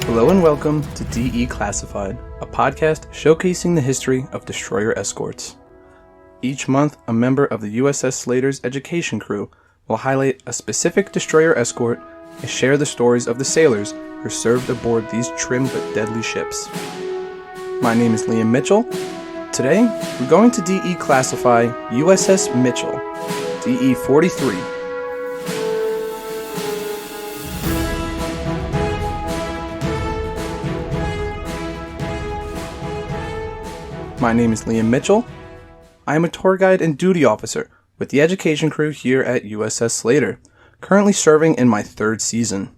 Hello and welcome to DE Classified, a podcast showcasing the history of destroyer escorts. Each month, a member of the USS Slater's education crew will highlight a specific destroyer escort and share the stories of the sailors who served aboard these trim but deadly ships. My name is Liam Mitchell. Today, we're going to DE classify USS Mitchell, DE-43. My name is Liam Mitchell. I am a tour guide and duty officer with the education crew here at USS Slater, currently serving in my third season.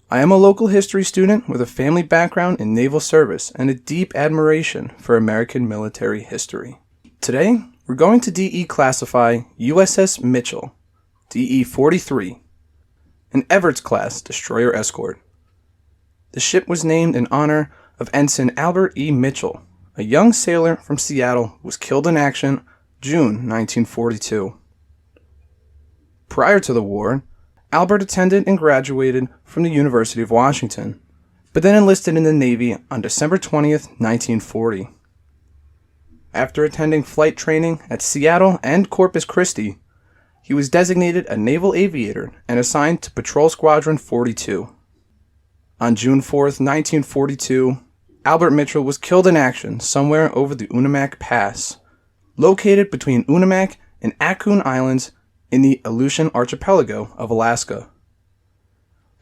I am a local history student with a family background in naval service and a deep admiration for American military history. Today, we're going to DE classify USS Mitchell, DE-43, an Evarts Class Destroyer Escort. The ship was named in honor of Ensign Albert E. Mitchell, a young sailor from Seattle who was killed in action June 1942. Prior to the war, Albert attended and graduated from the University of Washington, but then enlisted in the Navy on December 20th, 1940. After attending flight training at Seattle and Corpus Christi, he was designated a naval aviator and assigned to Patrol Squadron 42. On June 4th, 1942, Albert Mitchell was killed in action somewhere over the Unimak Pass, located between Unimak and Accoon Islands in the Aleutian Archipelago of Alaska.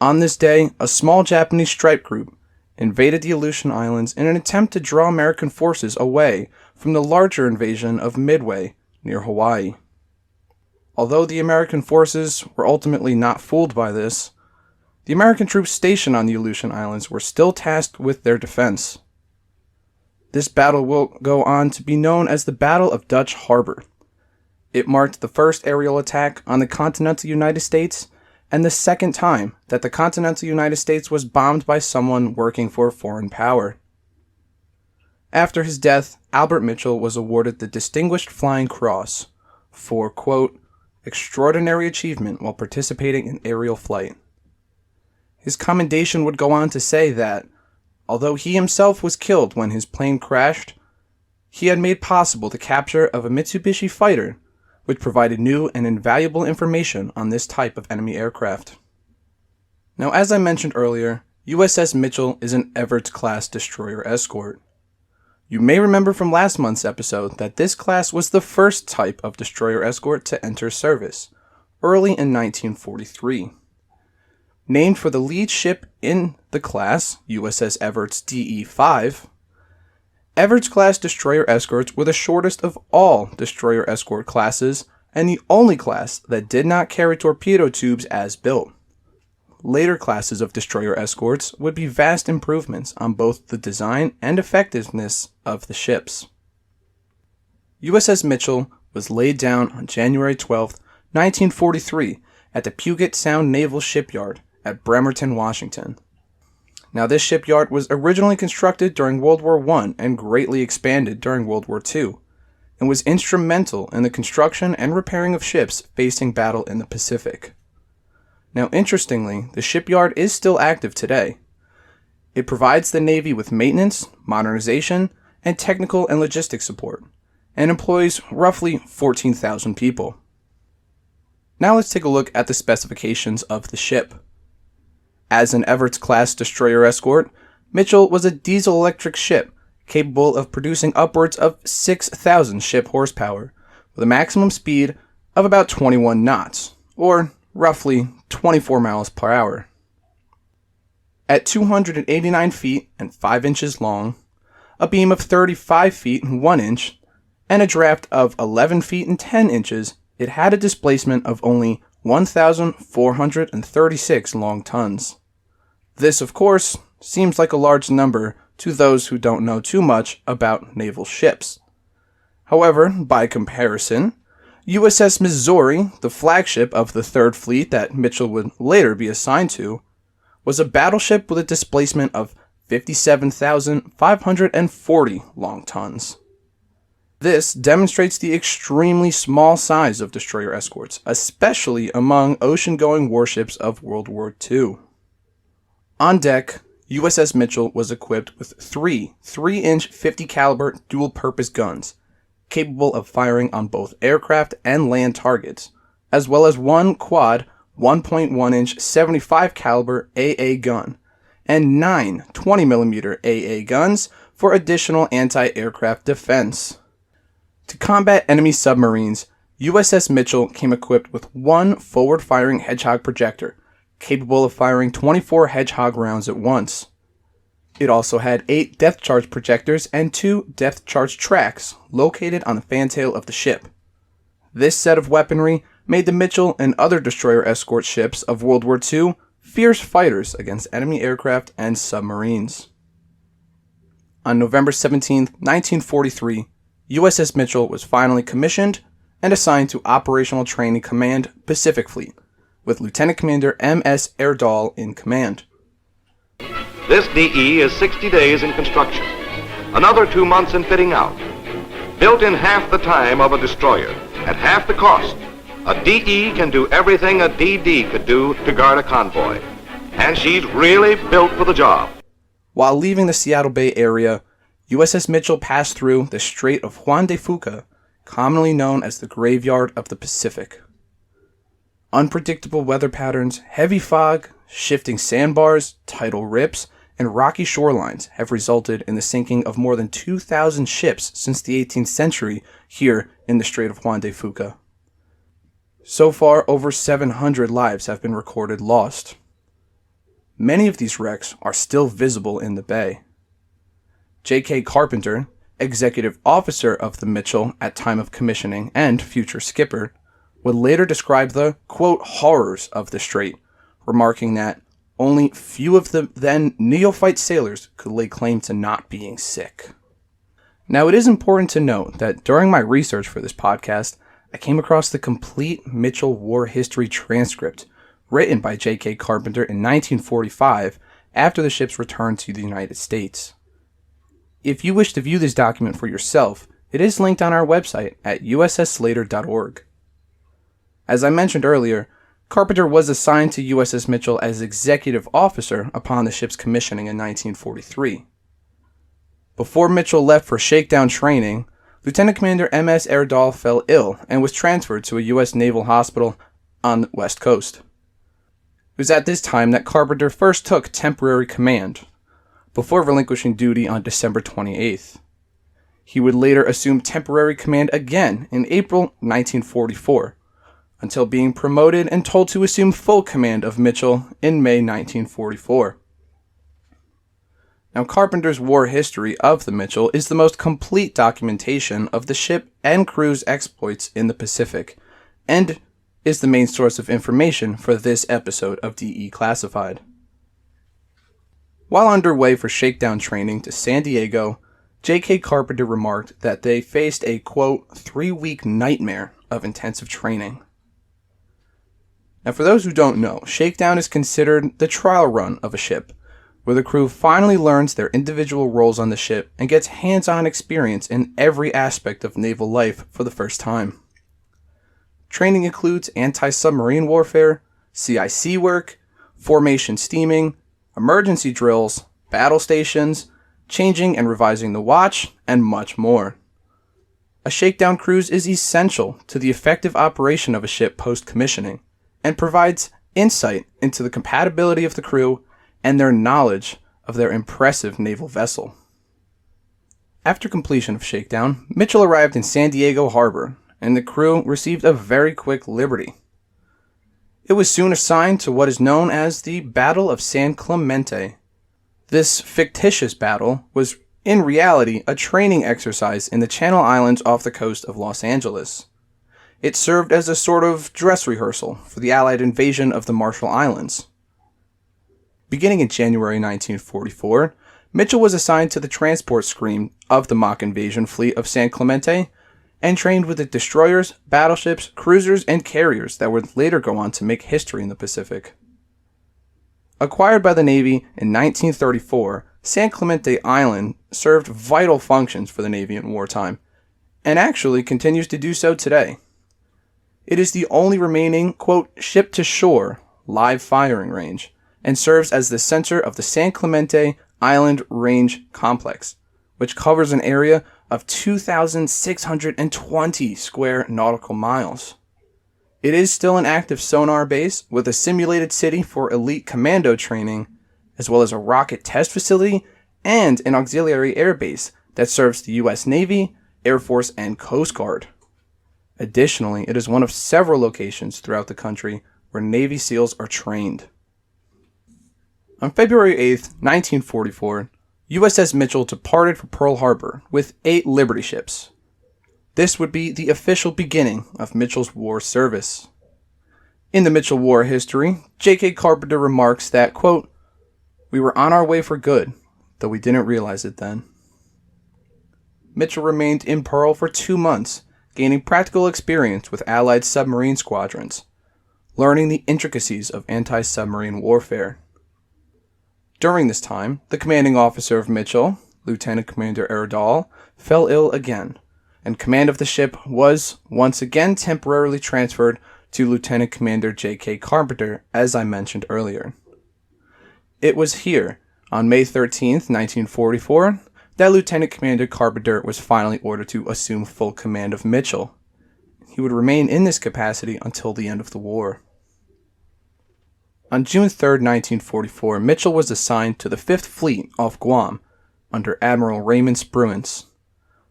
On this day, a small Japanese strike group invaded the Aleutian Islands in an attempt to draw American forces away from the larger invasion of Midway near Hawaii. Although the American forces were ultimately not fooled by this, the American troops stationed on the Aleutian Islands were still tasked with their defense. This battle will go on to be known as the Battle of Dutch Harbor. It marked the first aerial attack on the continental United States and the second time that the continental United States was bombed by someone working for a foreign power. After his death, Albert Mitchell was awarded the Distinguished Flying Cross for, quote, extraordinary achievement while participating in aerial flight. His commendation would go on to say that, although he himself was killed when his plane crashed, he had made possible the capture of a Mitsubishi fighter, which provided new and invaluable information on this type of enemy aircraft. Now, as I mentioned earlier, USS Mitchell is an Evarts Class Destroyer Escort. You may remember from last month's episode that this class was the first type of destroyer escort to enter service, early in 1943. Named for the lead ship in the class, USS Evarts DE-5, Evarts Class Destroyer Escorts were the shortest of all destroyer escort classes and the only class that did not carry torpedo tubes as built. Later classes of destroyer escorts would be vast improvements on both the design and effectiveness of the ships. USS Mitchell was laid down on January 12, 1943 at the Puget Sound Naval Shipyard at Bremerton, Washington. Now, this shipyard was originally constructed during World War I and greatly expanded during World War II, and was instrumental in the construction and repairing of ships facing battle in the Pacific. Now, interestingly, the shipyard is still active today. It provides the Navy with maintenance, modernization, and technical and logistics support, and employs roughly 14,000 people. Now let's take a look at the specifications of the ship. As an Evarts Class Destroyer Escort, Mitchell was a diesel-electric ship capable of producing upwards of 6,000 ship horsepower, with a maximum speed of about 21 knots, or roughly 24 miles per hour. At 289 feet and 5 inches long, a beam of 35 feet and 1 inch, and a draft of 11 feet and 10 inches, it had a displacement of only 1,436 long tons. This, of course, seems like a large number to those who don't know too much about naval ships. However, by comparison, USS Missouri, the flagship of the 3rd Fleet that Mitchell would later be assigned to, was a battleship with a displacement of 57,540 long tons. This demonstrates the extremely small size of destroyer escorts, especially among ocean-going warships of World War II. On deck, USS Mitchell was equipped with three 3-inch 50 caliber dual-purpose guns, capable of firing on both aircraft and land targets, as well as one quad 1.1-inch 75 caliber AA gun, and 9 20mm AA guns for additional anti-aircraft defense. To combat enemy submarines, USS Mitchell came equipped with one forward-firing Hedgehog projector, capable of firing 24 Hedgehog rounds at once. It also had 8 depth charge projectors and 2 depth charge tracks located on the fantail of the ship. This set of weaponry made the Mitchell and other destroyer escort ships of World War II fierce fighters against enemy aircraft and submarines. On November 17, 1943, USS Mitchell was finally commissioned and assigned to Operational Training Command Pacific Fleet, with Lieutenant Commander M.S. Erdahl in command. This DE is 60 days in construction, another 2 months in fitting out. Built in half the time of a destroyer, at half the cost, a DE can do everything a DD could do to guard a convoy. And she's really built for the job. While leaving the Seattle Bay area, USS Mitchell passed through the Strait of Juan de Fuca, commonly known as the Graveyard of the Pacific. Unpredictable weather patterns, heavy fog, shifting sandbars, tidal rips, and rocky shorelines have resulted in the sinking of more than 2,000 ships since the 18th century here in the Strait of Juan de Fuca. So far, over 700 lives have been recorded lost. Many of these wrecks are still visible in the bay. J.K. Carpenter, executive officer of the Mitchell at time of commissioning and future skipper, would later describe the, quote, horrors of the strait, remarking that only few of the then neophyte sailors could lay claim to not being sick. Now, it is important to note that during my research for this podcast, I came across the complete Mitchell War History transcript written by J.K. Carpenter in 1945 after the ship's return to the United States. If you wish to view this document for yourself, it is linked on our website at ussslater.org. As I mentioned earlier, Carpenter was assigned to USS Mitchell as executive officer upon the ship's commissioning in 1943. Before Mitchell left for shakedown training, Lieutenant Commander M.S. Erdahl fell ill and was transferred to a U.S. Naval hospital on the West Coast. It was at this time that Carpenter first took temporary command, before relinquishing duty on December 28th. He would later assume temporary command again in April 1944, until being promoted and told to assume full command of Mitchell in May 1944. Now, Carpenter's war history of the Mitchell is the most complete documentation of the ship and crew's exploits in the Pacific, and is the main source of information for this episode of DE Classified. While underway for shakedown training to San Diego, J.K. Carpenter remarked that they faced a, quote, 3-week nightmare of intensive training. Now, for those who don't know, shakedown is considered the trial run of a ship, where the crew finally learns their individual roles on the ship and gets hands-on experience in every aspect of naval life for the first time. Training includes anti-submarine warfare, CIC work, formation steaming, emergency drills, battle stations, changing and revising the watch, and much more. A shakedown cruise is essential to the effective operation of a ship post-commissioning, and provides insight into the compatibility of the crew and their knowledge of their impressive naval vessel. After completion of shakedown, Mitchell arrived in San Diego Harbor, and the crew received a very quick liberty. It was soon assigned to what is known as the Battle of San Clemente. This fictitious battle was, in reality, a training exercise in the Channel Islands off the coast of Los Angeles. It served as a sort of dress rehearsal for the Allied invasion of the Marshall Islands. Beginning in January 1944, Mitchell was assigned to the transport screen of the mock invasion fleet of San Clemente and trained with the destroyers, battleships, cruisers, and carriers that would later go on to make history in the Pacific. Acquired by the Navy in 1934, San Clemente Island served vital functions for the Navy in wartime, and actually continues to do so today. It is the only remaining, quote, ship-to-shore live firing range, and serves as the center of the San Clemente Island Range Complex, which covers an area of 2,620 square nautical miles. It is still an active sonar base with a simulated city for elite commando training, as well as a rocket test facility and an auxiliary air base that serves the U.S. Navy, Air Force, and Coast Guard. Additionally, it is one of several locations throughout the country where Navy SEALs are trained. On February 8, 1944, USS Mitchell departed for Pearl Harbor with 8 Liberty ships. This would be the official beginning of Mitchell's war service. In the Mitchell War history, J.K. Carpenter remarks that, quote, "We were on our way for good, though we didn't realize it then." Mitchell remained in Pearl for 2 months, gaining practical experience with Allied submarine squadrons, learning the intricacies of anti-submarine warfare. During this time, the commanding officer of Mitchell, Lieutenant Commander Evarts, fell ill again, and command of the ship was once again temporarily transferred to Lieutenant Commander J.K. Carpenter, as I mentioned earlier. It was here, on May 13, 1944, that Lieutenant Commander Carpenter was finally ordered to assume full command of Mitchell. He would remain in this capacity until the end of the war. On June 3, 1944, Mitchell was assigned to the 5th Fleet off Guam under Admiral Raymond Spruance.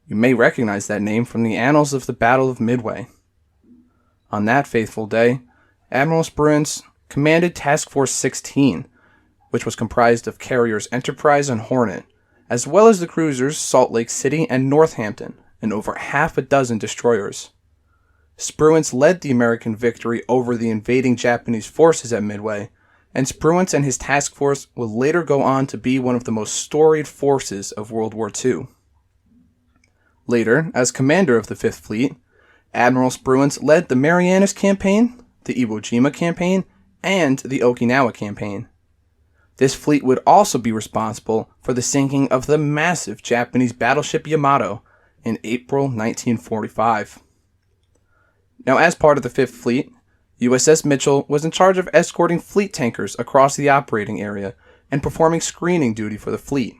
You may recognize that name from the annals of the Battle of Midway. On that fateful day, Admiral Spruance commanded Task Force 16, which was comprised of carriers Enterprise and Hornet, as well as the cruisers Salt Lake City and Northampton, and over half a dozen destroyers. Spruance led the American victory over the invading Japanese forces at Midway, and Spruance and his task force would later go on to be one of the most storied forces of World War II. Later, as commander of the 5th Fleet, Admiral Spruance led the Marianas Campaign, the Iwo Jima Campaign, and the Okinawa Campaign. This fleet would also be responsible for the sinking of the massive Japanese battleship Yamato in April 1945. Now, as part of the 5th Fleet, USS Mitchell was in charge of escorting fleet tankers across the operating area and performing screening duty for the fleet.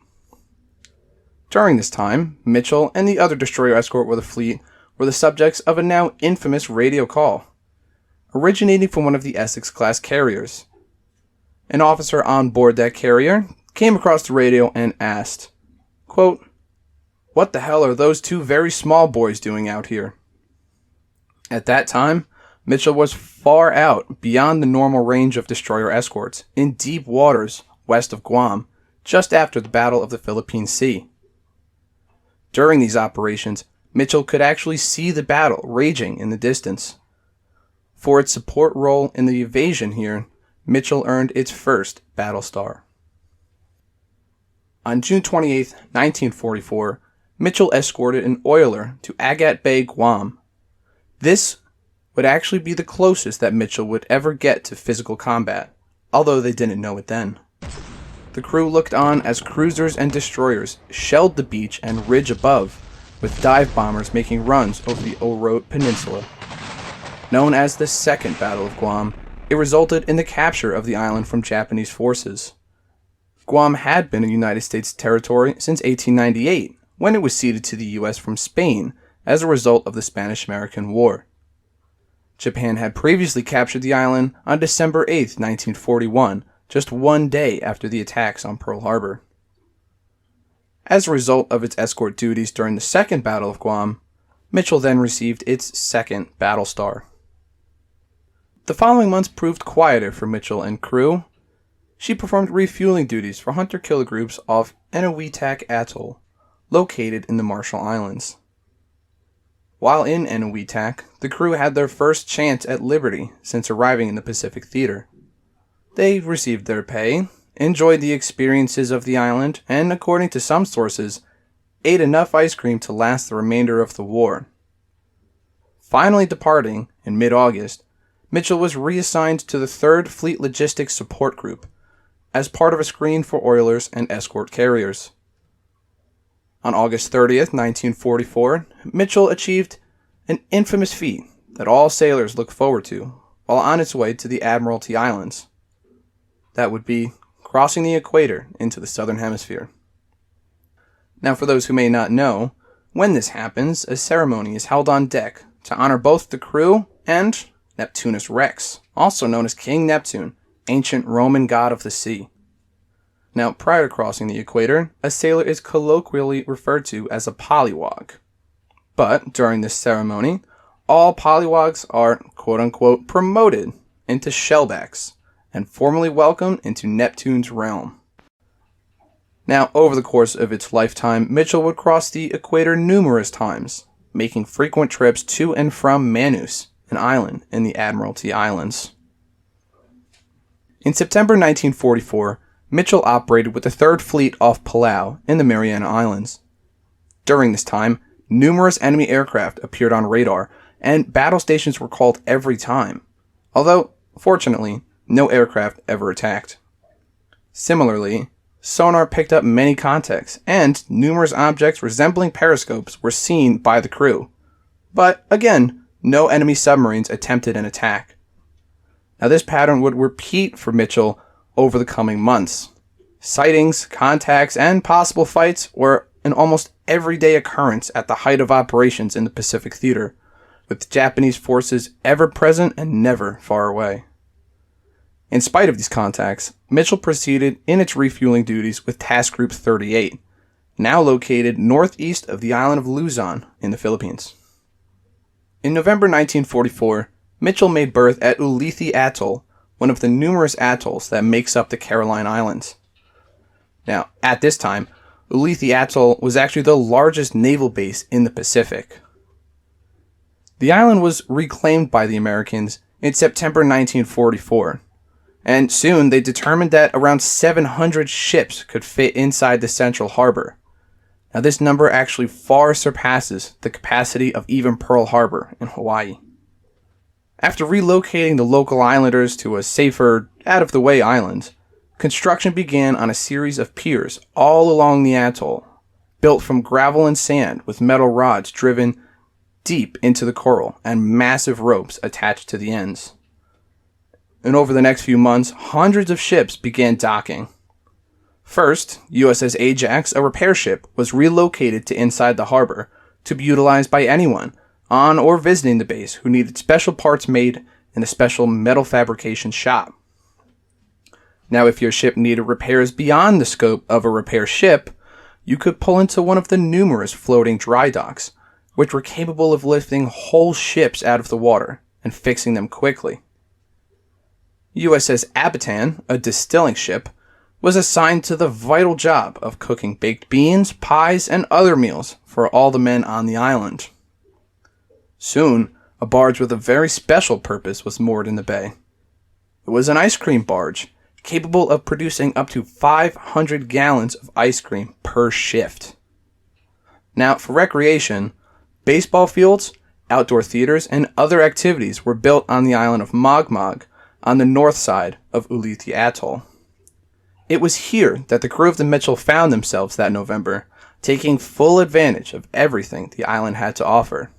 During this time, Mitchell and the other destroyer escort with the fleet were the subjects of a now infamous radio call, originating from one of the Essex Class carriers. An officer on board that carrier came across the radio and asked, quote, "What the hell are those 2 very small boys doing out here?" At that time, Mitchell was far out beyond the normal range of destroyer escorts in deep waters west of Guam, just after the Battle of the Philippine Sea. During these operations, Mitchell could actually see the battle raging in the distance. For its support role in the invasion here, Mitchell earned its first battle star. On June 28, 1944, Mitchell escorted an oiler to Agat Bay, Guam. This would actually be the closest that Mitchell would ever get to physical combat, although they didn't know it then. The crew looked on as cruisers and destroyers shelled the beach and ridge above, with dive bombers making runs over the Orote Peninsula. Known as the Second Battle of Guam, it resulted in the capture of the island from Japanese forces. Guam had been a United States territory since 1898, when it was ceded to the U.S. from Spain as a result of the Spanish-American War. Japan had previously captured the island on December 8, 1941, just 1 day after the attacks on Pearl Harbor. As a result of its escort duties during the Second Battle of Guam, Mitchell then received its second battle star. The following months proved quieter for Mitchell and crew. She performed refueling duties for hunter-killer groups off Ulithi Atoll, located in the Marshall Islands. While in Ulithi, the crew had their first chance at liberty since arriving in the Pacific Theatre. They received their pay, enjoyed the experiences of the island, and, according to some sources, ate enough ice cream to last the remainder of the war. Finally departing in mid-August, Mitchell was reassigned to the 3rd Fleet Logistics Support Group as part of a screen for oilers and escort carriers. On August 30th, 1944, Mitchell achieved an infamous feat that all sailors look forward to while on its way to the Admiralty Islands. that would be crossing the equator into the southern hemisphere. Now, for those who may not know, when this happens, a ceremony is held on deck to honor both the crew and Neptunus Rex, also known as King Neptune, ancient Roman god of the sea. Now, prior to crossing the equator, a sailor is colloquially referred to as a pollywog. But during this ceremony, all polywogs are quote-unquote promoted into shellbacks and formally welcomed into Neptune's realm. Now, over the course of its lifetime, Mitchell would cross the equator numerous times, making frequent trips to and from Manus, an island in the Admiralty Islands. In September 1944, Mitchell operated with the 3rd Fleet off Palau in the Mariana Islands. During this time, numerous enemy aircraft appeared on radar, and battle stations were called every time, although, fortunately, no aircraft ever attacked. Similarly, sonar picked up many contacts, and numerous objects resembling periscopes were seen by the crew. But, again, no enemy submarines attempted an attack. Now, this pattern would repeat for Mitchell over the coming months. Sightings, contacts, and possible fights were an almost everyday occurrence at the height of operations in the Pacific Theater, with Japanese forces ever present and never far away. In spite of these contacts, Mitchell proceeded in its refueling duties with Task Group 38, now located northeast of the island of Luzon in the Philippines. In November 1944, Mitchell made berth at Ulithi Atoll, one of the numerous atolls that makes up the Caroline Islands. Now, at this time, Ulithi Atoll was actually the largest naval base in the Pacific. The island was reclaimed by the Americans in September 1944, and soon they determined that around 700 ships could fit inside the central harbor. Now, this number actually far surpasses the capacity of even Pearl Harbor in Hawaii. After relocating the local islanders to a safer, out-of-the-way island, construction began on a series of piers all along the atoll, built from gravel and sand with metal rods driven deep into the coral and massive ropes attached to the ends. And over the next few months, hundreds of ships began docking. First, USS Ajax, a repair ship, was relocated to inside the harbor to be utilized by anyone on or visiting the base who needed special parts made in a special metal fabrication shop. Now, if your ship needed repairs beyond the scope of a repair ship, you could pull into one of the numerous floating dry docks, which were capable of lifting whole ships out of the water and fixing them quickly. USS Abitan, a distilling ship, was assigned to the vital job of cooking baked beans, pies, and other meals for all the men on the island. Soon, a barge with a very special purpose was moored in the bay. It was an ice cream barge, capable of producing up to 500 gallons of ice cream per shift. Now, for recreation, baseball fields, outdoor theaters, and other activities were built on the island of Mogmog on the north side of Ulithi Atoll. It was here that the crew of the Mitchell found themselves that November, taking full advantage of everything the island had to offer.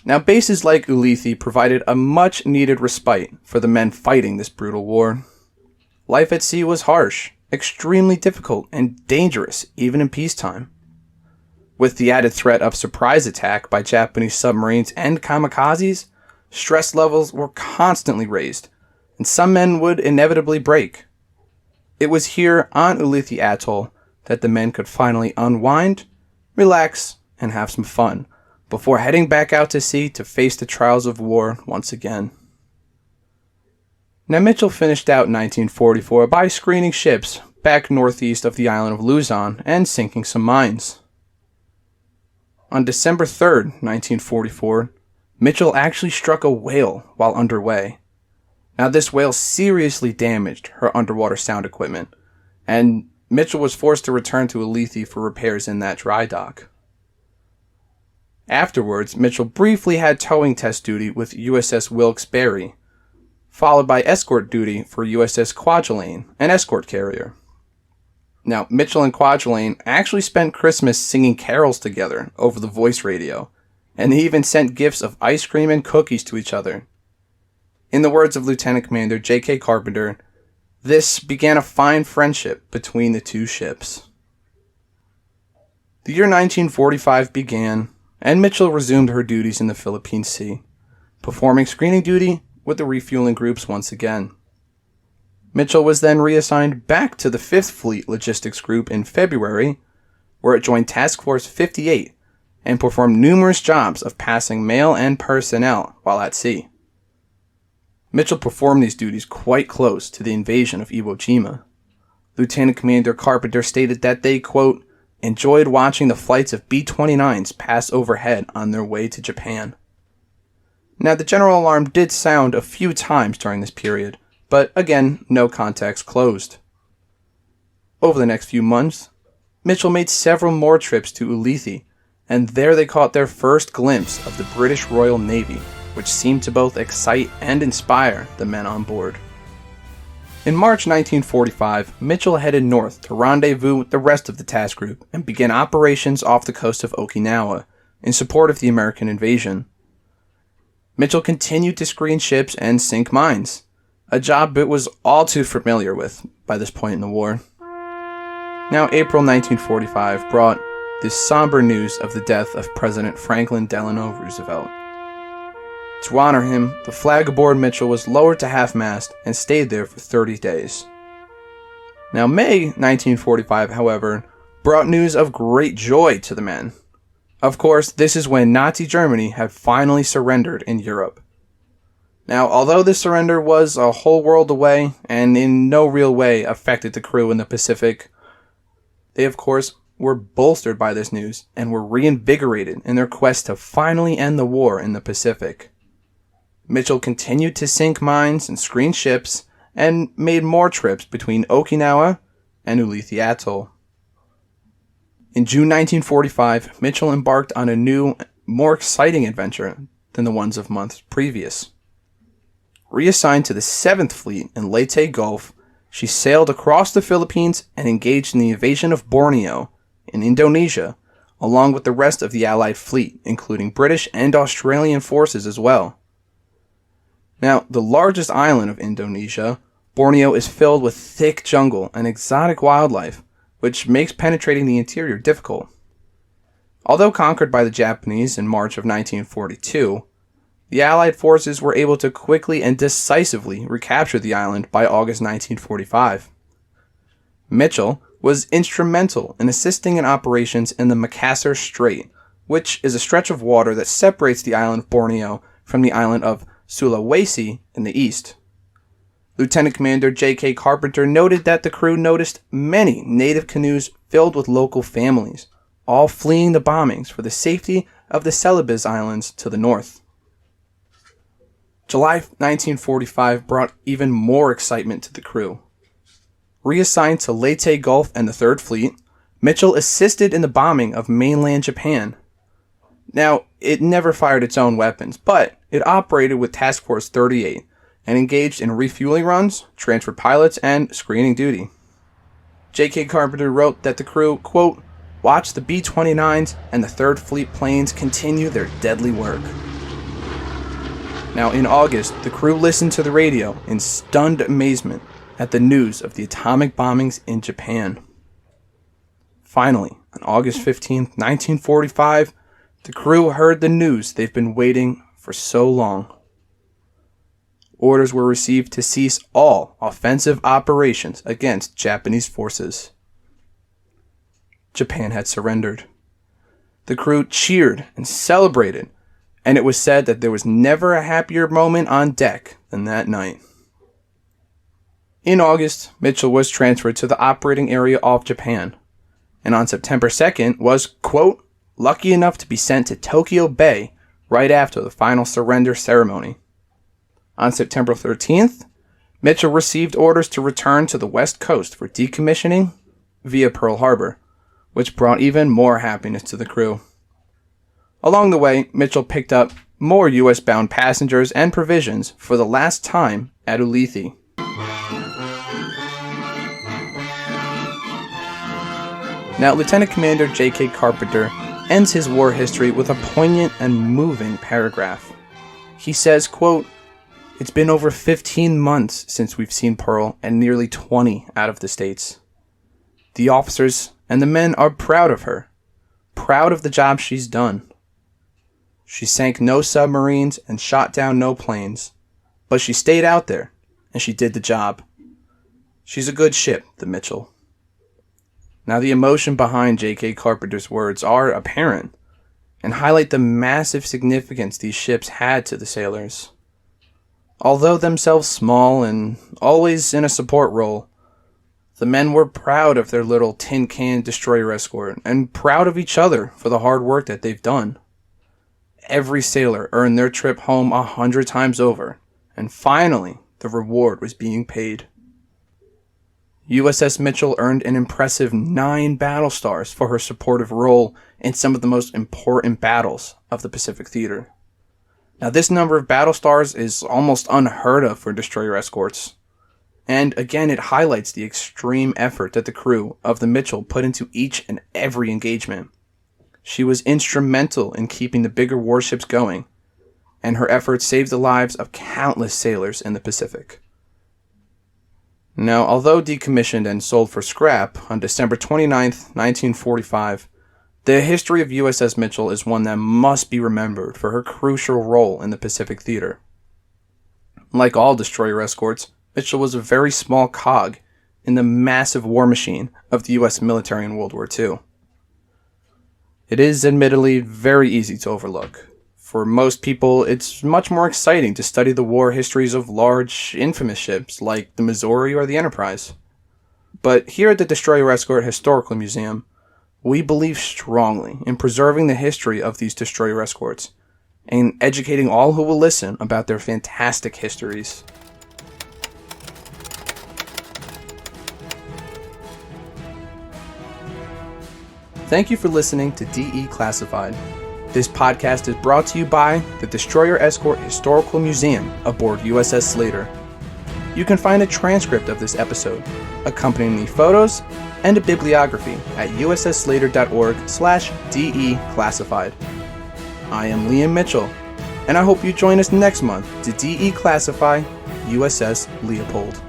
Now, bases like Ulithi provided a much-needed respite for the men fighting this brutal war. Life at sea was harsh, extremely difficult, and dangerous even in peacetime. With the added threat of surprise attack by Japanese submarines and kamikazes, stress levels were constantly raised, and some men would inevitably break. It was here on Ulithi Atoll that the men could finally unwind, relax, and have some fun, before heading back out to sea to face the trials of war once again. Now, Mitchell finished out 1944 by screening ships back northeast of the island of Luzon and sinking some mines. On December 3rd, 1944, Mitchell actually struck a whale while underway. Now, this whale seriously damaged her underwater sound equipment, and Mitchell was forced to return to Ulithi for repairs in that dry dock. Afterwards, Mitchell briefly had towing test duty with USS Wilkes-Barre, followed by escort duty for USS Kwajalein, an escort carrier. Now, Mitchell and Kwajalein actually spent Christmas singing carols together over the voice radio, and they even sent gifts of ice cream and cookies to each other. In the words of Lieutenant Commander J.K. Carpenter, this began a fine friendship between the two ships. The year 1945 began, and Mitchell resumed her duties in the Philippine Sea, performing screening duty with the refueling groups once again. Mitchell was then reassigned back to the 5th Fleet Logistics Group in February, where it joined Task Force 58 and performed numerous jobs of passing mail and personnel while at sea. Mitchell performed these duties quite close to the invasion of Iwo Jima. Lieutenant Commander Carpenter stated that they, quote, enjoyed watching the flights of B-29s pass overhead on their way to Japan. Now, the general alarm did sound a few times during this period, but again, no context closed. Over the next few months, Mitchell made several more trips to Ulithi, and there they caught their first glimpse of the British Royal Navy, which seemed to both excite and inspire the men on board. In March 1945, Mitchell headed north to rendezvous with the rest of the task group and began operations off the coast of Okinawa in support of the American invasion. Mitchell continued to screen ships and sink mines, a job it was all too familiar with by this point in the war. Now, April 1945 brought the somber news of the death of President Franklin Delano Roosevelt. To honor him, the flag aboard Mitchell was lowered to half-mast and stayed there for 30 days. Now, May 1945, however, brought news of great joy to the men. Of course, this is when Nazi Germany had finally surrendered in Europe. Now, although this surrender was a whole world away and in no real way affected the crew in the Pacific, they, of course, were bolstered by this news and were reinvigorated in their quest to finally end the war in the Pacific. Mitchell continued to sink mines and screen ships and made more trips between Okinawa and Ulithi Atoll. In June 1945, Mitchell embarked on a new, more exciting adventure than the ones of months previous. Reassigned to the 7th Fleet in Leyte Gulf, she sailed across the Philippines and engaged in the invasion of Borneo in Indonesia, along with the rest of the Allied fleet, including British and Australian forces as well. Now, the largest island of Indonesia, Borneo is filled with thick jungle and exotic wildlife, which makes penetrating the interior difficult. Although conquered by the Japanese in March of 1942, the Allied forces were able to quickly and decisively recapture the island by August 1945. Mitchell was instrumental in assisting in operations in the Makassar Strait, which is a stretch of water that separates the island of Borneo from the island of Sulawesi in the east. Lieutenant Commander J.K. Carpenter noted that the crew noticed many native canoes filled with local families, all fleeing the bombings for the safety of the Celebes Islands to the north. July 1945 brought even more excitement to the crew. Reassigned to Leyte Gulf and the 3rd Fleet, Mitchell assisted in the bombing of mainland Japan. Now, it never fired its own weapons, but it operated with Task Force 38 and engaged in refueling runs, transfer pilots, and screening duty. J.K. Carpenter wrote that the crew, quote, watched the B-29s and the 3rd Fleet planes continue their deadly work. Now, in August, the crew listened to the radio in stunned amazement at the news of the atomic bombings in Japan. Finally, on August 15, 1945, the crew heard the news they've been waiting for so long. Orders were received to cease all offensive operations against Japanese forces. Japan had surrendered. The crew cheered and celebrated, and it was said that there was never a happier moment on deck than that night. In August, Mitchell was transferred to the operating area off Japan, and on September 2nd was, quote, lucky enough to be sent to Tokyo Bay right after the final surrender ceremony. On September 13th, Mitchell received orders to return to the West Coast for decommissioning via Pearl Harbor, which brought even more happiness to the crew. Along the way, Mitchell picked up more U.S.-bound passengers and provisions for the last time at Ulithi. Now, Lieutenant Commander J.K. Carpenter ends his war history with a poignant and moving paragraph. He says, quote, It's been over 15 months since we've seen Pearl and nearly 20 out of the States. The officers and the men are proud of her, proud of the job she's done. She sank no submarines and shot down no planes, but she stayed out there and she did the job. She's a good ship, the Mitchell. Now the emotion behind J.K. Carpenter's words are apparent and highlight the massive significance these ships had to the sailors. Although themselves small and always in a support role, the men were proud of their little tin can destroyer escort and proud of each other for the hard work that they've done. Every sailor earned their trip home 100 times over, and finally the reward was being paid. USS Mitchell earned an impressive 9 battle stars for her supportive role in some of the most important battles of the Pacific Theater. Now, this number of battle stars is almost unheard of for destroyer escorts. And again, it highlights the extreme effort that the crew of the Mitchell put into each and every engagement. She was instrumental in keeping the bigger warships going, and her efforts saved the lives of countless sailors in the Pacific. Now, although decommissioned and sold for scrap on December 29, 1945, the history of USS Mitchell is one that must be remembered for her crucial role in the Pacific Theater. Like all destroyer escorts, Mitchell was a very small cog in the massive war machine of the U.S. military in World War II. It is admittedly very easy to overlook. For most people, it's much more exciting to study the war histories of large, infamous ships like the Missouri or the Enterprise. But here at the Destroyer Escort Historical Museum, we believe strongly in preserving the history of these destroyer escorts and educating all who will listen about their fantastic histories. Thank you for listening to DE Classified. This podcast is brought to you by the Destroyer Escort Historical Museum aboard USS Slater. You can find a transcript of this episode, accompanying the photos, and a bibliography at ussslater.org/DE-classified. I am Liam Mitchell, and I hope you join us next month to DE Classify USS Leopold.